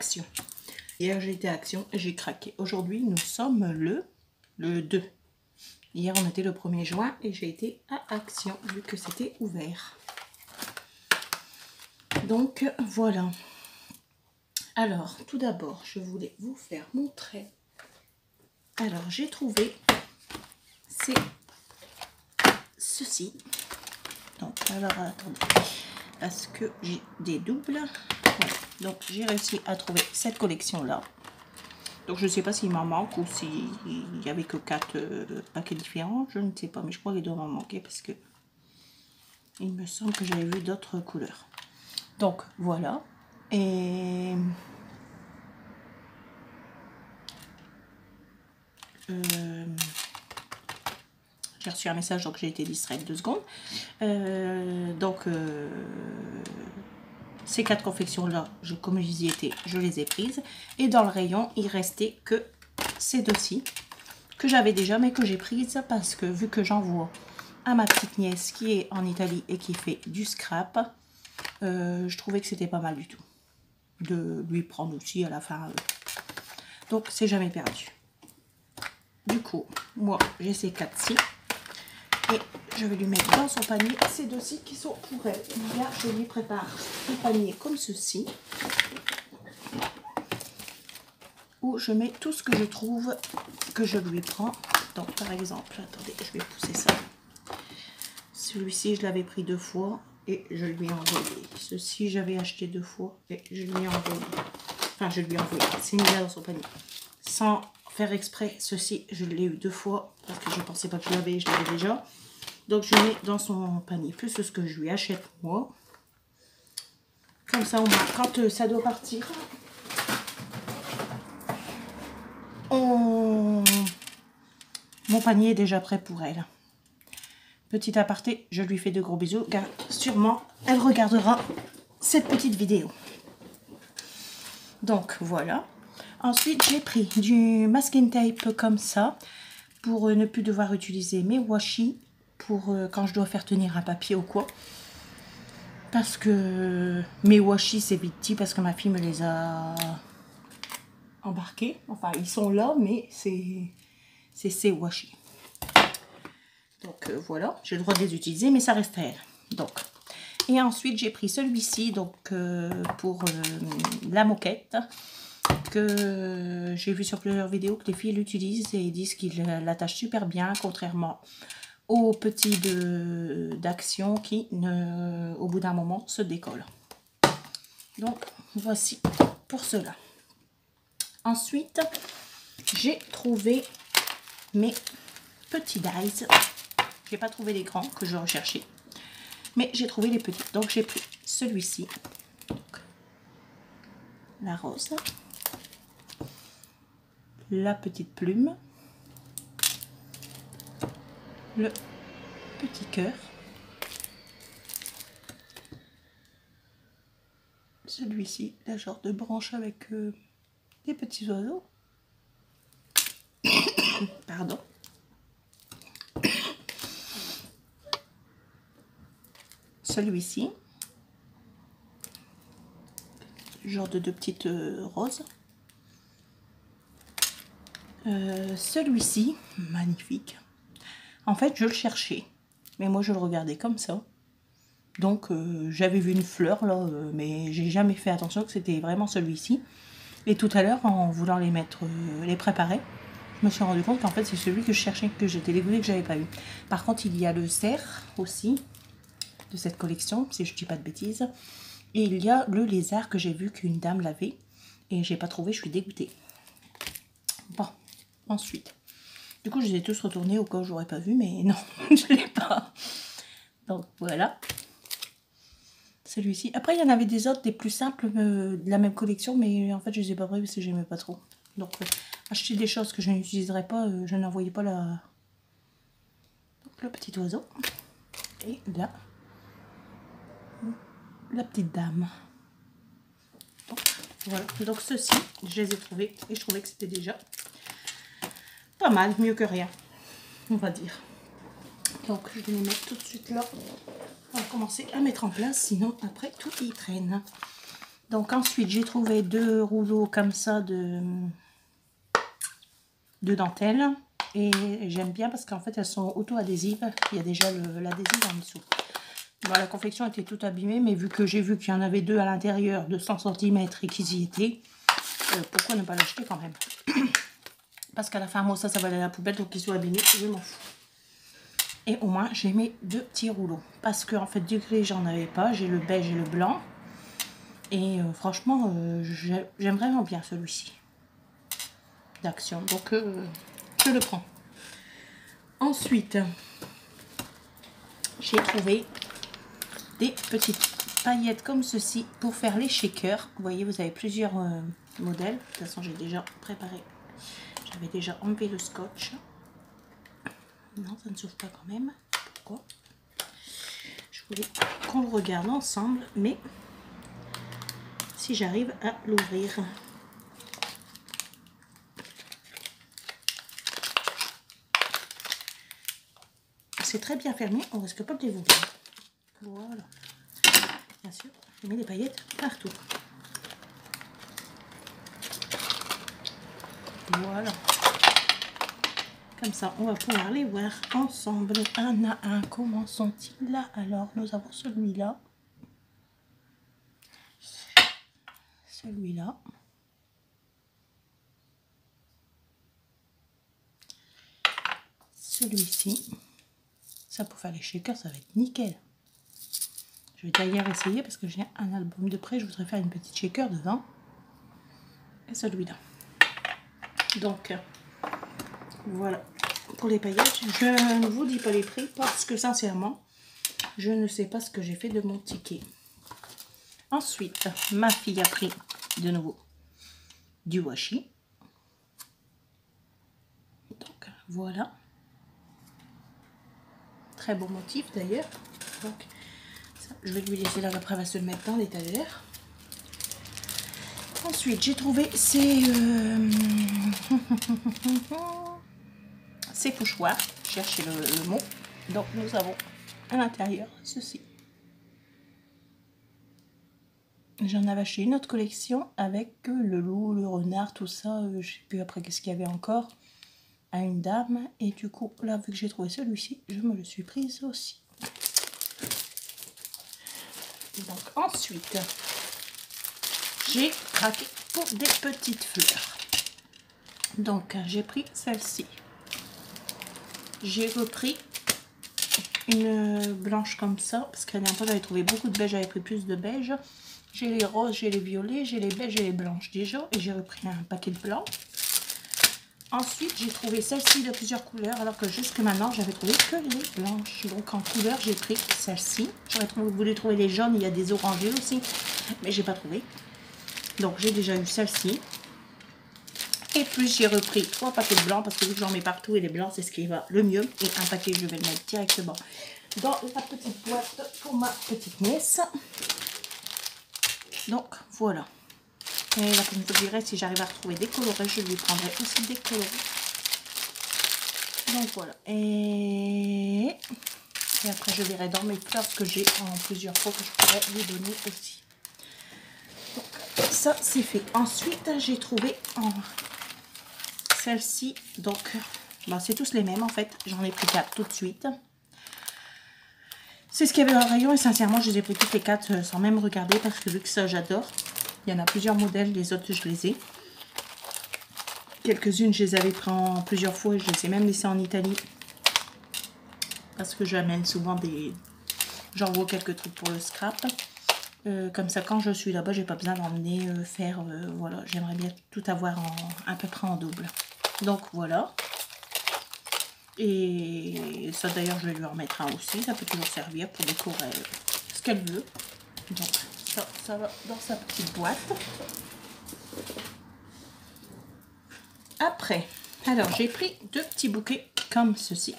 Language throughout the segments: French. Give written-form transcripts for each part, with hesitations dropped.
Action. Hier j'ai été à Action et j'ai craqué. Aujourd'hui nous sommes le 2. Hier on était le 1er juin et j'ai été à Action vu que c'était ouvert. Donc voilà. Alors tout d'abord je voulais vous faire montrer. Alors j'ai trouvé ceci. Donc alors attendez. Parce que j'ai des doubles. Voilà. Donc j'ai réussi à trouver cette collection là. Donc je ne sais pas s'il m'en manque ou s'il n'y avait que 4 paquets différents. Je ne sais pas, mais je crois qu'il doit m'en manquer parce que il me semble que j'avais vu d'autres couleurs. Donc voilà. Et j'ai reçu un message, donc j'ai été distraite 2 secondes. Ces 4 confections là, comme j'y étais, je les ai prises. Et dans le rayon, il restait que ces deux-ci que j'avais déjà, mais que j'ai prises parce que vu que j'envoie à ma petite nièce qui est en Italie et qui fait du scrap, je trouvais que c'était pas mal du tout de lui prendre aussi à la fin. Donc c'est jamais perdu. Du coup, moi j'ai ces 4-ci. Et je vais lui mettre dans son panier ces deux-ci qui sont pour elle. Là, je lui prépare un panier comme ceci. Où je mets tout ce que je trouve que je lui prends. Donc par exemple, attendez, je vais pousser ça. Celui-ci, je l'avais pris 2 fois et je lui ai envoyé. Ceci, j'avais acheté 2 fois et je lui ai envoyé. Enfin, je lui ai envoyé. C'est mis là dans son panier. Sans faire exprès, ceci, je l'ai eu 2 fois parce que je ne pensais pas que je l'avais déjà. Donc je mets dans son panier plus ce que je lui achète moi. Comme ça, au moins, quand ça doit partir, mon panier est déjà prêt pour elle. Petit aparté, je lui fais de gros bisous car sûrement elle regardera cette petite vidéo. Donc voilà. Ensuite, j'ai pris du masking tape comme ça pour ne plus devoir utiliser mes washi pour quand je dois faire tenir un papier ou quoi. Parce que mes washi c'est petit parce que ma fille me les a embarqués. Enfin, ils sont là, mais c'est ces washi. Donc voilà, j'ai le droit de les utiliser, mais ça reste à elle. Donc, et ensuite j'ai pris celui-ci donc pour la moquette que j'ai vu sur plusieurs vidéos que les filles l'utilisent et ils disent qu'ils l'attachent super bien, contrairement aux petits d'Action qui au bout d'un moment se décollent. Donc voici pour cela. Ensuite j'ai trouvé mes petits dies. J'ai pas trouvé les grands que je recherchais, mais j'ai trouvé les petits. Donc j'ai pris celui-ci, la rose, la petite plume, le petit cœur, celui-ci, la genre de branche avec des petits oiseaux. Pardon. Celui-ci, genre de 2 petites roses. Celui-ci, magnifique. En fait, je le cherchais, mais moi je le regardais comme ça. Donc j'avais vu une fleur là, mais j'ai jamais fait attention que c'était vraiment celui-ci. Et tout à l'heure, en voulant les mettre, les préparer, je me suis rendu compte qu'en fait c'est celui que je cherchais, que j'étais dégoûtée que j'avais pas eu. Par contre, il y a le cerf aussi de cette collection, si je dis pas de bêtises. Et il y a le lézard que j'ai vu qu'une dame l'avait et j'ai pas trouvé, je suis dégoûtée. Bon, ensuite, du coup je les ai tous retournés au cas où j'aurais pas vu, mais non, je l'ai pas. Donc voilà. Celui-ci. Après il y en avait des autres, des plus simples de la même collection, mais en fait je les ai pas pris parce que j'aimais pas trop. Donc acheter des choses que je n'utiliserais pas, je n'en voyais pas la... Donc, le petit oiseau. Et là, la petite dame. Bon, voilà. Donc ceux-ci, je les ai trouvés et je trouvais que c'était déjà pas mal, mieux que rien, on va dire. Donc je vais les mettre tout de suite là. On va commencer à mettre en place, sinon après tout y traîne. Donc ensuite, j'ai trouvé 2 rouleaux comme ça de dentelle. Et j'aime bien parce qu'en fait, elles sont auto-adhésives. Il y a déjà l'adhésif en dessous. Bon, la confection était toute abîmée, mais vu que j'ai vu qu'il y en avait 2 à l'intérieur de 100 cm et qu'ils y étaient, pourquoi ne pas l'acheter quand même? Parce qu'à la fin, moi, ça va aller à la poubelle, donc qu'ils soient abîmés, je m'en fous. Et au moins, j'ai mes 2 petits rouleaux. Parce que, en fait, du gris, j'en avais pas. J'ai le beige et le blanc. Et franchement, j'aime vraiment bien celui-ci d'Action. Donc, je le prends. Ensuite, j'ai trouvé des petites paillettes comme ceci pour faire les shakers. Vous voyez, vous avez plusieurs modèles. De toute façon, j'ai déjà préparé. J'avais déjà enlevé le scotch. Non, ça ne s'ouvre pas quand même. Pourquoi? Je voulais qu'on le regarde ensemble, mais si j'arrive à l'ouvrir. C'est très bien fermé, on risque pas de les ouvrir. Voilà. Bien sûr, j'ai mis des paillettes partout. Voilà. Comme ça, on va pouvoir les voir ensemble, un à un. Comment sont-ils là? Alors, nous avons celui-là. Celui-là. Celui-ci. Ça, pour faire les shakers, ça va être nickel. Je vais d'ailleurs essayer parce que j'ai un album de près. Je voudrais faire une petite shaker dedans. Et celui-là. Donc, voilà. Pour les paillettes, je ne vous dis pas les prix parce que sincèrement, je ne sais pas ce que j'ai fait de mon ticket. Ensuite, ma fille a pris de nouveau du washi. Donc, voilà. Très beau motif d'ailleurs. Donc, ça, je vais lui laisser là, après elle va se le mettre dans l'étagère. Ensuite, j'ai trouvé ces pochoirs. Cherchez le mot. Donc, nous avons à l'intérieur ceci. J'en avais acheté une autre collection avec le loup, le renard, tout ça. Je ne sais plus après qu'est-ce qu'il y avait encore. À une dame. Et du coup, là, vu que j'ai trouvé celui-ci, je me le suis prise aussi. Donc, ensuite, j'ai craqué pour des petites fleurs. Donc, j'ai pris celle-ci. J'ai repris une blanche comme ça, parce que la dernière fois, j'avais trouvé beaucoup de beige, j'avais pris plus de beige. J'ai les roses, j'ai les violets, j'ai les beiges et les blanches déjà. Et j'ai repris un paquet de blancs. Ensuite, j'ai trouvé celle-ci de plusieurs couleurs, alors que jusque maintenant, j'avais trouvé que les blanches. Donc, en couleur, j'ai pris celle-ci. J'aurais voulu trouver les jaunes, il y a des orangés aussi, mais j'ai pas trouvé. Donc, j'ai déjà eu celle-ci. Et plus, j'ai repris 3 paquets de blancs, parce que vu que j'en mets partout, et les blancs, c'est ce qui va le mieux. Et un paquet, je vais le mettre directement dans la petite boîte pour ma petite nièce. Donc, voilà. Et là, comme je vous dirais, si j'arrive à retrouver des colorés, je lui prendrai aussi des colorés. Donc voilà. Et après, je verrai dans mes fleurs ce que j'ai en plusieurs fois que je pourrais lui donner aussi. Donc, ça, c'est fait. Ensuite, j'ai trouvé en celle-ci. Donc, bah, c'est tous les mêmes en fait. J'en ai pris 4 tout de suite. C'est ce qu'il y avait dans le rayon et sincèrement, je les ai pris toutes les 4 sans même regarder parce que vu que ça, j'adore. Il y en a plusieurs modèles, les autres, je les ai. Quelques-unes, je les avais pris en plusieurs fois et je les ai même laissées en Italie. Parce que j'amène souvent des... J'envoie quelques trucs pour le scrap. Comme ça, quand je suis là-bas, j'ai pas besoin d'emmener faire... voilà, j'aimerais bien tout avoir à peu près en double. Donc, voilà. Et ça, d'ailleurs, je vais lui en mettre un aussi. Ça peut toujours servir pour décorer ce qu'elle veut. Donc, ça va dans sa petite boîte. Après, alors j'ai pris 2 petits bouquets comme ceci.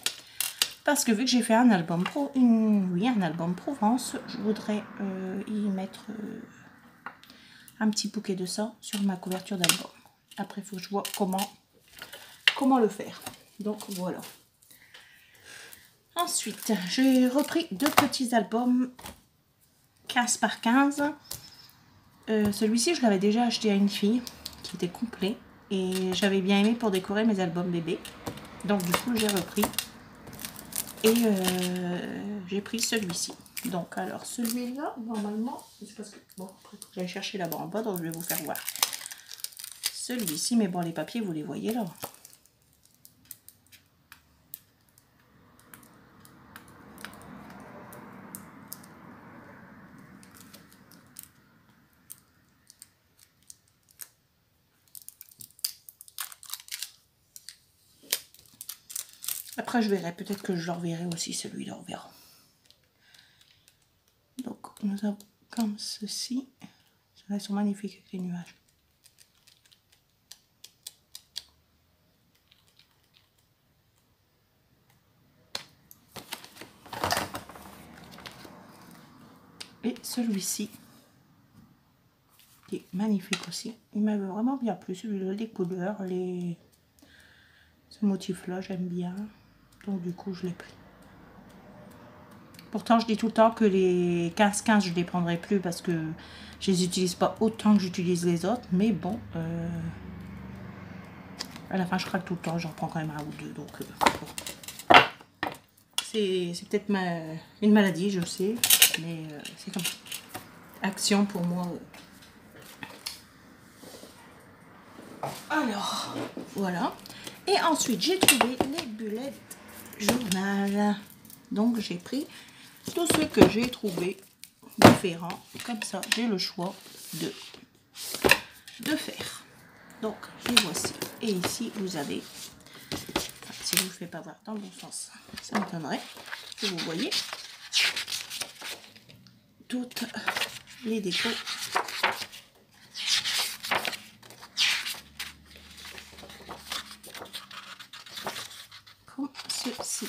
Parce que vu que j'ai fait un album un album Provence, je voudrais y mettre un petit bouquet de ça sur ma couverture d'album. Après, il faut que je vois comment le faire. Donc voilà. Ensuite, j'ai repris 2 petits albums 15 par 15 Celui-ci, je l'avais déjà acheté à une fille qui était complet. Et j'avais bien aimé pour décorer mes albums bébés. Donc du coup, j'ai repris. Et j'ai pris celui-ci. Donc alors, celui-là, normalement, c'est parce que... Bon, après, faut que j'aille chercher là-bas en bas, donc je vais vous faire voir. Celui-ci, mais bon, les papiers, vous les voyez là. Après, je verrai. Peut-être que je leur verrai aussi celui-là, on verra. Donc, nous avons comme ceci. Ils sont magnifiques avec les nuages. Et celui-ci, qui est magnifique aussi. Il m'avait vraiment bien plu, celui-là, les couleurs, ce motif-là, j'aime bien. Donc du coup, je l'ai pris. Pourtant, je dis tout le temps que les 15-15, je ne les prendrai plus parce que je les utilise pas autant que j'utilise les autres. Mais bon, à la fin, je craque tout le temps. J'en prends quand même un ou deux. Donc, bon. C'est peut-être une maladie, je sais. Mais c'est comme ça. Action pour moi. Alors, voilà. Et ensuite, j'ai trouvé les bullet journal. Donc, j'ai pris tout ce que j'ai trouvé différent. Comme ça, j'ai le choix de faire. Donc, les voici. Et ici, vous avez, si je ne vous fais pas voir dans le bon sens, ça m'étonnerait que vous voyez toutes les décos. Comme ceci.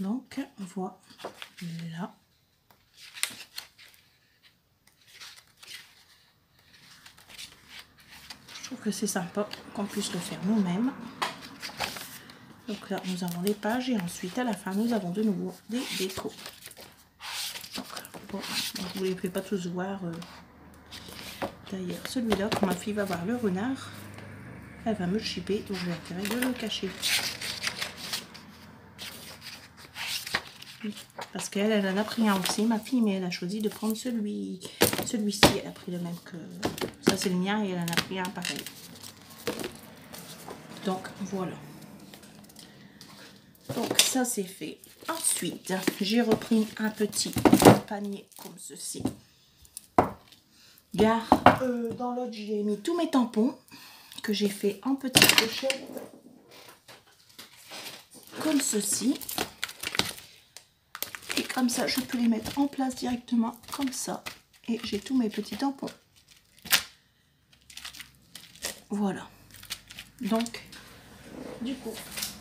Donc voilà. Je trouve que c'est sympa qu'on puisse le faire nous-mêmes. Donc là nous avons les pages et ensuite à la fin nous avons de nouveau des décos. Donc bon, je ne vous les fais pas tous voir. D'ailleurs celui-là, quand ma fille va voir le renard, elle va me le chipper, donc j'ai intérêt de le cacher. Parce qu'elle, elle en a pris un aussi, ma fille, mais elle a choisi de prendre celui-ci. Elle a pris le même que... Ça, c'est le mien et elle en a pris un pareil. Donc, voilà. Donc, ça, c'est fait. Ensuite, j'ai repris un petit panier comme ceci. Gare, dans l'autre, j'ai mis tous mes tampons que j'ai fait en petites pochettes. Comme ceci. Et comme ça, je peux les mettre en place directement, comme ça. Et j'ai tous mes petits tampons. Voilà. Donc, du coup,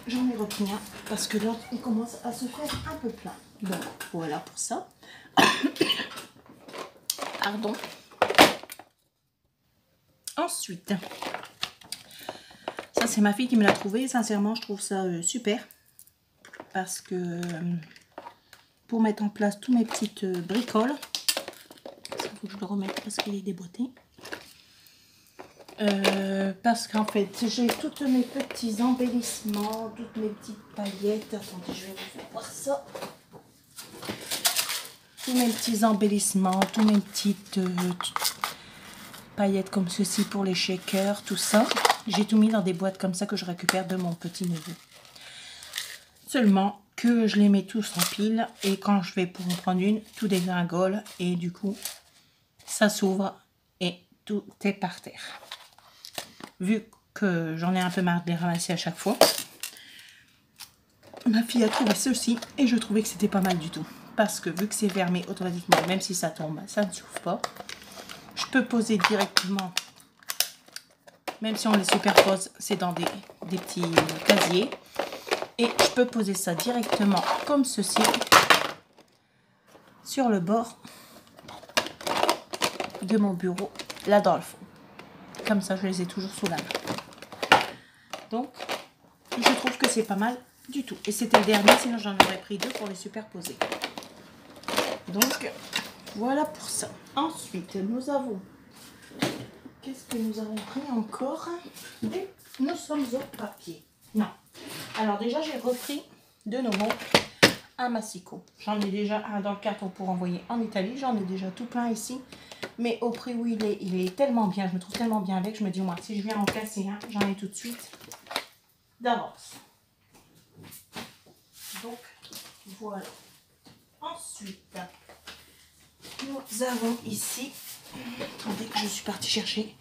j'en ai repris un. Parce que l'autre, il commence à se faire un peu plein. Donc, voilà pour ça. Pardon. Ensuite, ça, c'est ma fille qui me l'a trouvé. Sincèrement, je trouve ça super. Parce que... pour mettre en place tous mes petites bricoles. Il faut que je le remette parce qu'il est déboîté. Parce qu'en fait, j'ai tous mes petits embellissements, toutes mes petites paillettes. Attendez, je vais vous faire voir ça. Tous mes petits embellissements, tous mes petites paillettes comme ceci pour les shakers, tout ça. J'ai tout mis dans des boîtes comme ça que je récupère de mon petit neveu. Seulement que je les mets tous en pile et quand je vais pour en prendre une, tout dégringole et du coup, ça s'ouvre et tout est par terre. Vu que j'en ai un peu marre de les ramasser à chaque fois, ma fille a trouvé ceci et je trouvais que c'était pas mal du tout. Parce que vu que c'est fermé automatiquement, même si ça tombe, ça ne s'ouvre pas. Je peux poser directement, même si on les superpose, c'est dans des petits casiers. Et je peux poser ça directement comme ceci sur le bord de mon bureau, là dans le fond. Comme ça, je les ai toujours sous la main. Donc, je trouve que c'est pas mal du tout. Et c'était le dernier, sinon j'en aurais pris 2 pour les superposer. Donc, voilà pour ça. Ensuite, nous avons... Qu'est-ce que nous avons pris encore? Et nous sommes au papier. Non. Alors déjà, j'ai repris de nouveau un massicot. J'en ai déjà un dans le carton pour envoyer en Italie. J'en ai déjà tout plein ici. Mais au prix où il est tellement bien. Je me trouve tellement bien avec. Je me dis, moi, si je viens en casser un, j'en ai tout de suite d'avance. Donc, voilà. Ensuite, nous avons ici... Attendez, je suis partie chercher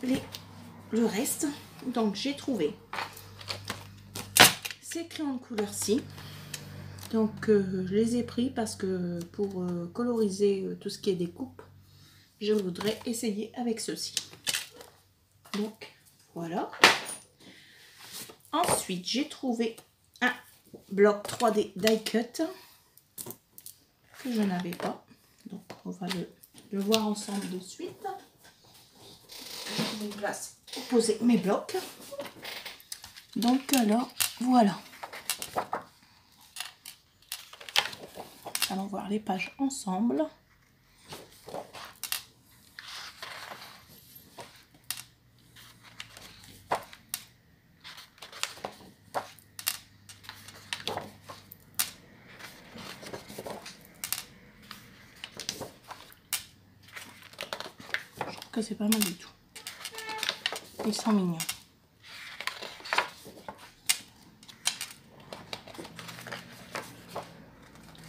le reste. Donc, j'ai trouvé ces crayons de couleur-ci. Donc, je les ai pris parce que pour coloriser tout ce qui est découpe, je voudrais essayer avec ceux-ci. Donc, voilà. Ensuite, j'ai trouvé un bloc 3D die cut que je n'avais pas. Donc, on va le voir ensemble de suite. Je trouve une place pour poser mes blocs. Donc, alors, voilà. Allons voir les pages ensemble. Je trouve que c'est pas mal du tout. Ils sont mignons.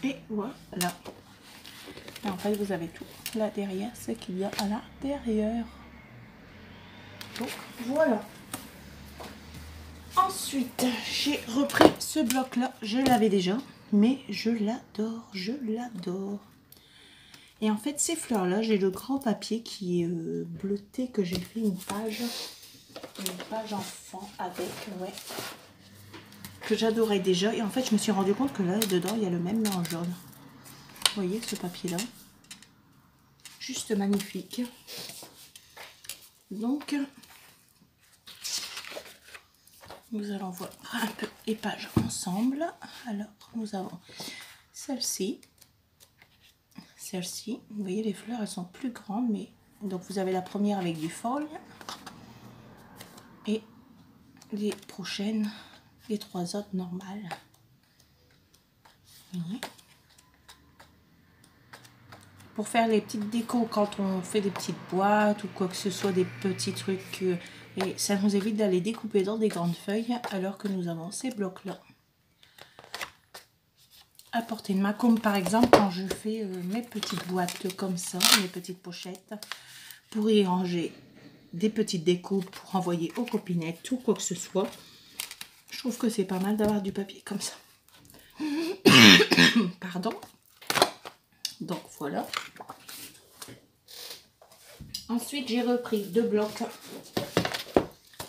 Et voilà. Et en fait, vous avez tout là derrière, ce qu'il y a à l'intérieur. Donc, voilà. Ensuite, j'ai repris ce bloc-là. Je l'avais déjà, mais je l'adore, je l'adore. Et en fait, ces fleurs-là, j'ai le grand papier qui est bleuté, que j'ai fait une page enfant avec, ouais, que j'adorais déjà. Et en fait, je me suis rendu compte que là, dedans, il y a le même, mais en jaune. Vous voyez ce papier-là? Juste magnifique. Donc, nous allons voir un peu les pages ensemble. Alors, nous avons celle-ci. Celle-ci, vous voyez, les fleurs, elles sont plus grandes, mais... Donc, vous avez la première avec du foil. Et les prochaines, les 3 autres normales. Vous voyez? Pour faire les petites décos, quand on fait des petites boîtes ou quoi que ce soit, des petits trucs... et ça nous évite d'aller découper dans des grandes feuilles, alors que nous avons ces blocs-là à portée de main, comme par exemple quand je fais mes petites boîtes comme ça, mes petites pochettes, pour y ranger des petites découpes, pour envoyer aux copinettes ou quoi que ce soit. Je trouve que c'est pas mal d'avoir du papier comme ça. Pardon. Donc voilà. Ensuite, j'ai repris 2 blocs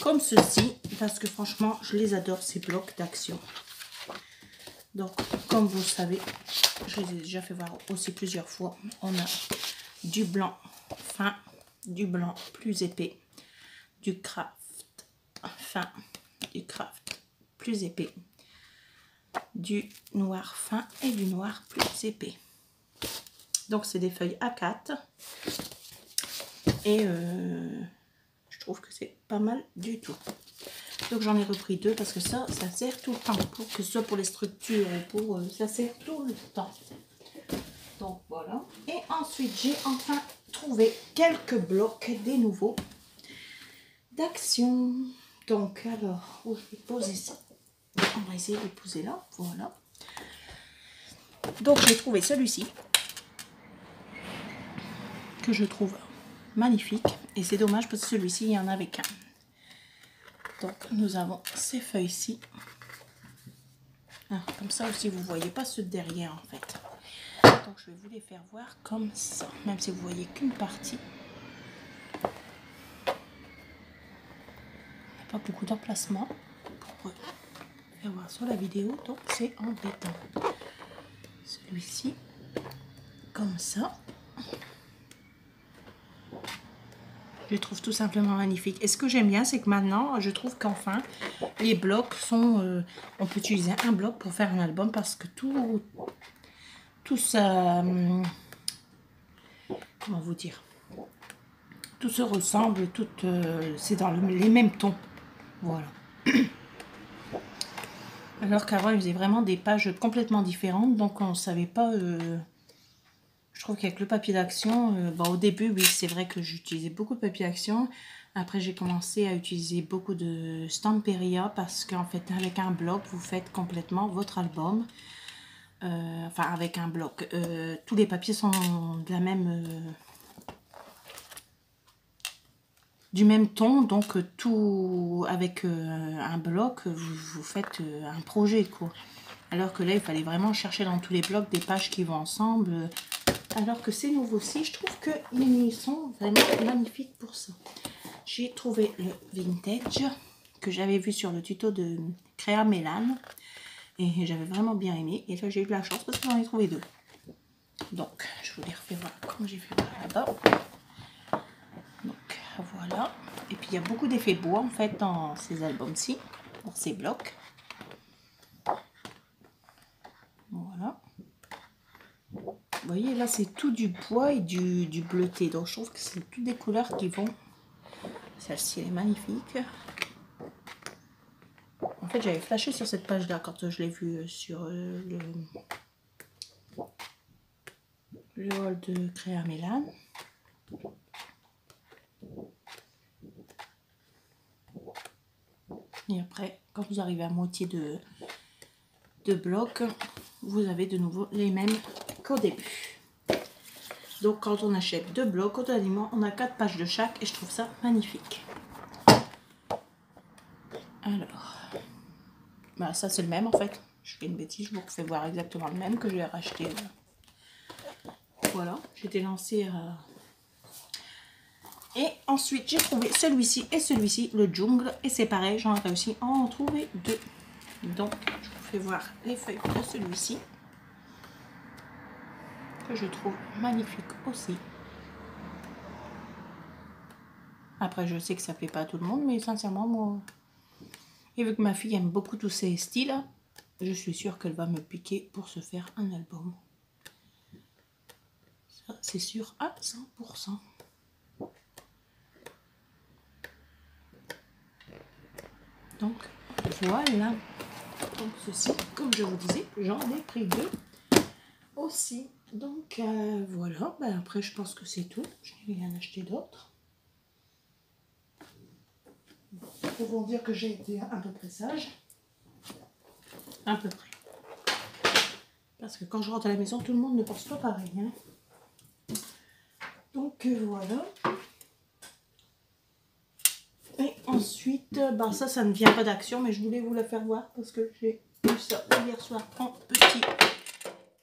comme ceci, parce que franchement, je les adore, ces blocs d'action. Donc, comme vous le savez, je les ai déjà fait voir aussi plusieurs fois. On a du blanc fin, du blanc plus épais, du craft fin, du craft plus épais, du noir fin et du noir plus épais. Donc, c'est des feuilles A4. Et je trouve que c'est pas mal du tout. Donc j'en ai repris 2 parce que ça sert tout le temps. Pour que ce soit pour les structures, ça sert tout le temps. Donc voilà. Et ensuite j'ai enfin trouvé quelques blocs des nouveaux d'action. Donc alors, où je vais poser ça? On va essayer de le poser là. Voilà. Donc j'ai trouvé celui-ci que je trouve magnifique. Et c'est dommage parce que celui-ci, il n'y en avait qu'un. Donc, nous avons ces feuilles-ci. Ah, comme ça aussi, vous ne voyez pas ceux de derrière, en fait. Donc, je vais vous les faire voir comme ça. Même si vous ne voyez qu'une partie. Il n'y a pas beaucoup d'emplacement pour faire voir sur la vidéo. Donc, c'est embêtant. Celui-ci, comme ça. Je les trouve tout simplement magnifiques. Et ce que j'aime bien, c'est que maintenant, je trouve qu'enfin, les blocs sont... on peut utiliser un bloc pour faire un album parce que tout ça... comment vous dire? Tout se ressemble, tout c'est dans les mêmes tons. Voilà. Alors qu'avant, ils faisaient vraiment des pages complètement différentes. Donc, on ne savait pas... Je trouve qu'avec le papier d'action, bon, au début, oui, c'est vrai que j'utilisais beaucoup de papier d'action. Après, j'ai commencé à utiliser beaucoup de Stamperia parce qu'en fait, avec un bloc, vous faites complètement votre album. Enfin, avec un bloc. Tous les papiers sont de la même... du même ton, donc tout avec un bloc, vous faites un projet, quoi. Alors que là, il fallait vraiment chercher dans tous les blocs des pages qui vont ensemble. Alors que ces nouveaux-ci, je trouve qu'ils sont vraiment magnifiques pour ça. J'ai trouvé le vintage que j'avais vu sur le tuto de Créa Mélan. Et j'avais vraiment bien aimé. Et là, j'ai eu de la chance parce que j'en ai trouvé deux. Donc, je vous les refais voir comme j'ai fait là-bas. Donc, voilà. Et puis, il y a beaucoup d'effets bois, en fait, dans ces albums-ci. Dans ces blocs. Voilà. Vous voyez, là, c'est tout du bois et du bleuté. Donc, je trouve que c'est toutes des couleurs qui vont... Celle-ci, elle est magnifique. En fait, j'avais flashé sur cette page-là quand je l'ai vue sur le haul de Créa Mélan. Et après, quand vous arrivez à moitié de bloc, vous avez de nouveau les mêmes qu'au début. Donc, quand on achète 2 blocs, totalement, on a 4 pages de chaque et je trouve ça magnifique. Alors, bah, ça c'est le même en fait. Je fais une bêtise, je vous refais voir exactement le même que j'ai racheté. Voilà, j'étais lancée à... Et ensuite, j'ai trouvé celui-ci et celui-ci, le jungle. Et c'est pareil, j'en ai réussi à en trouver 2. Donc, je vous fais voir les feuilles de celui-ci. Que je trouve magnifique aussi. Après, je sais que ça plaît pas à tout le monde, mais sincèrement, moi... Et vu que ma fille aime beaucoup tous ces styles, je suis sûre qu'elle va me piquer pour se faire un album. Ça, c'est sûr à 100%. Donc, voilà. Donc, ceci, comme je vous disais, j'en ai pris 2 aussi. Donc, voilà. Ben, après, je pense que c'est tout. Je n'ai rien acheté d'autre. Pour vous dire que j'ai été à peu près sage. À peu près. Parce que quand je rentre à la maison, tout le monde ne pense pas pareil. Hein. Donc, voilà. Et ensuite, ben ça ne vient pas d'action, mais je voulais vous la faire voir parce que j'ai eu ça hier soir en petit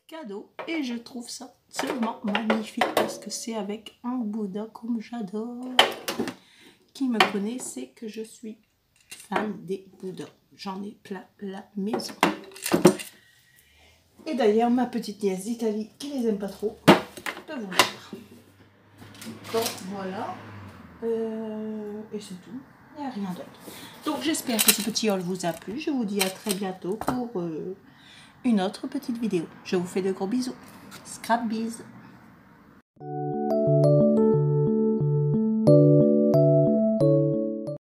cadeau. Et je trouve ça seulement magnifique parce que c'est avec un Bouddha comme j'adore. Qui me connaît sait que je suis fan des Bouddhas. J'en ai plein la maison. Et d'ailleurs, ma petite nièce d'Italie qui les aime pas trop, peut vous dire. Donc voilà. Et c'est tout. Il n'y a rien d'autre. Donc j'espère que ce petit haul vous a plu. Je vous dis à très bientôt pour une autre petite vidéo. Je vous fais de gros bisous. Scrap bise.